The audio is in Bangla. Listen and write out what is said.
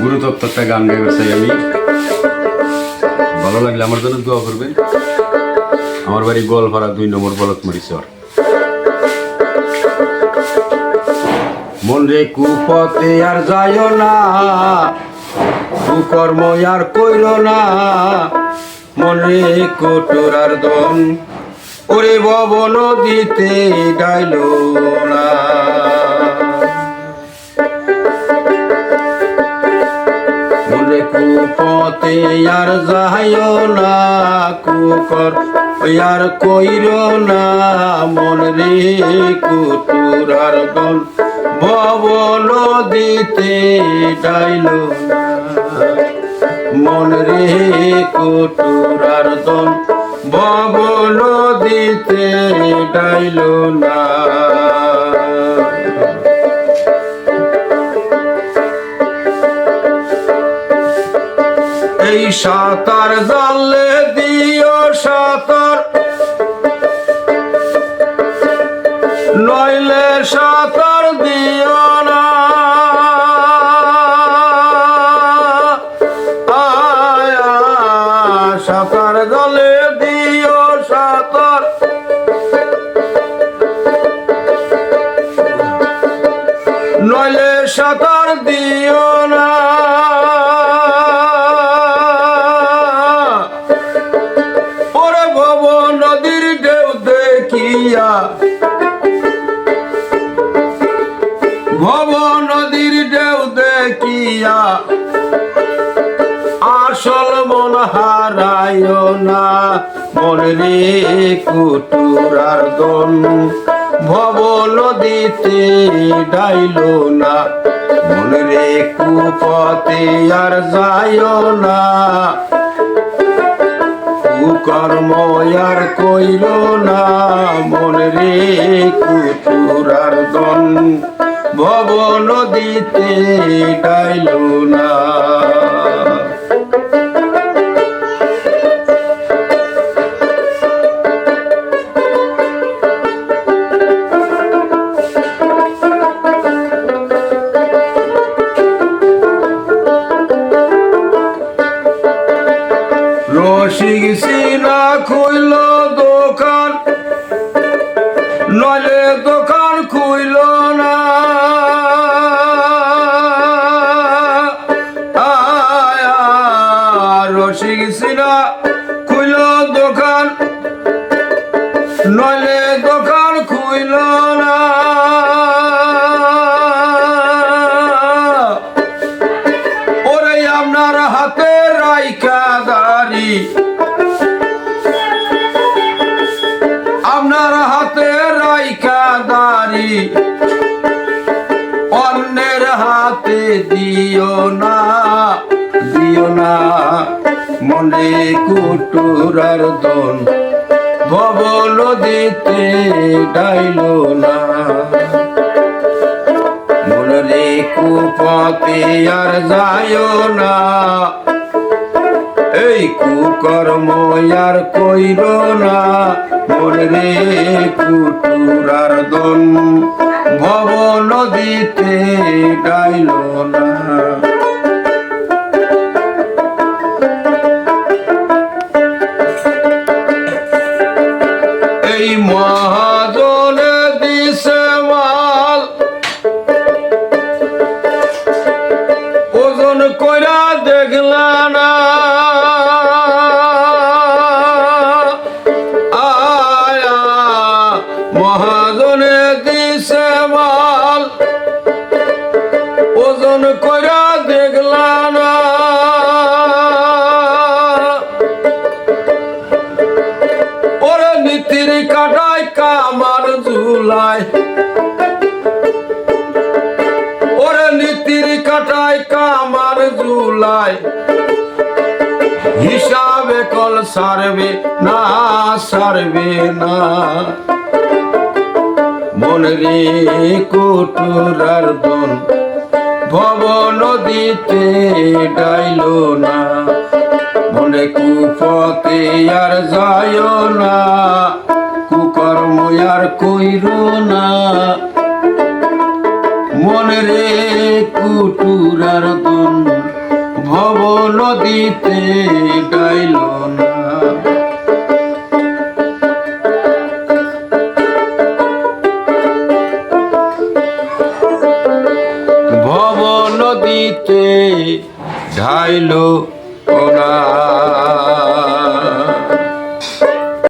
গুরুতত্ত্ব একটা গান গাইবার চাই আমি। ভালো লাগলে আমার জন্য দোয়া করবেন। আমার বাড়ি গোয়ালপাড়া 2 নম্বর বলতমারি চর। মন রে কুপথে আর যাইও না, কুকর্ম আর কইরো না, মন রে কটুরার দন ওরে ভব নদীতে ডাইলো না। কুপথে আর যাইও না, কুকর আর কইরো না, মন রে কুটুরার দন ভব নদীতে ডাইলো না, মন রে কুটুরার দন ভব নদীতে ডাইলো না। এই সাঁতার জানলে দিও সাঁতার, নইলে সাঁতার দিও না, সাঁতার জানলে দিও সাঁতার, নইলে সাঁতার দিও না, ভব নদীর ঢেউ দেখিয়া আসল মন হারাইও না, মন রে কুটুরার দন ভব নদীতে ডাইলো না, মন রে কুপথে আর যাইও না, কুকর্ম আর কইরো না, মন রে কুটুরার দন ভব নদীতে ডাইলো না। রসিক সিনা খুইল দোকান, নইলে দোকান খুইল না, রসিক সিনা খুইল দোকান, নইলে দোকান খুইল না, ওরে আপনার হাতে রাইখা দাড়ি, আপনার হাতে রাইখা দাড়ি, অন্যের হাতে দিও না, দিও না, মনে কুটুরার দন ভব নদীতে ডাইলো না, মন রে কুপথে আর যাইও না, এই কুকর্ম আর কইরো না, মন রে কুটুরার দন ভব নদীতে ডাইলো না। এই মহাজনে দিছে মাল, ওজন কইরা দেখলা না, মহাজনে দিছে মাল, ওজন কইরা দেখলা না, ওরে নীতির কাটায় কামার ঝুলায়, ওরে নীতির কাটায় কামার ঝুলায়, হিসাবে কল সারবে না, সারবে না, মন রে কুটুরার দন ভব নদীতে ডাইলো না, মনে কুপথে আর যাইও না, কুকর্ম আর কইরো না, মন রে কুটুরার দন ভব নদীতে গাইল না। ভব নদীতে ঢাইল না।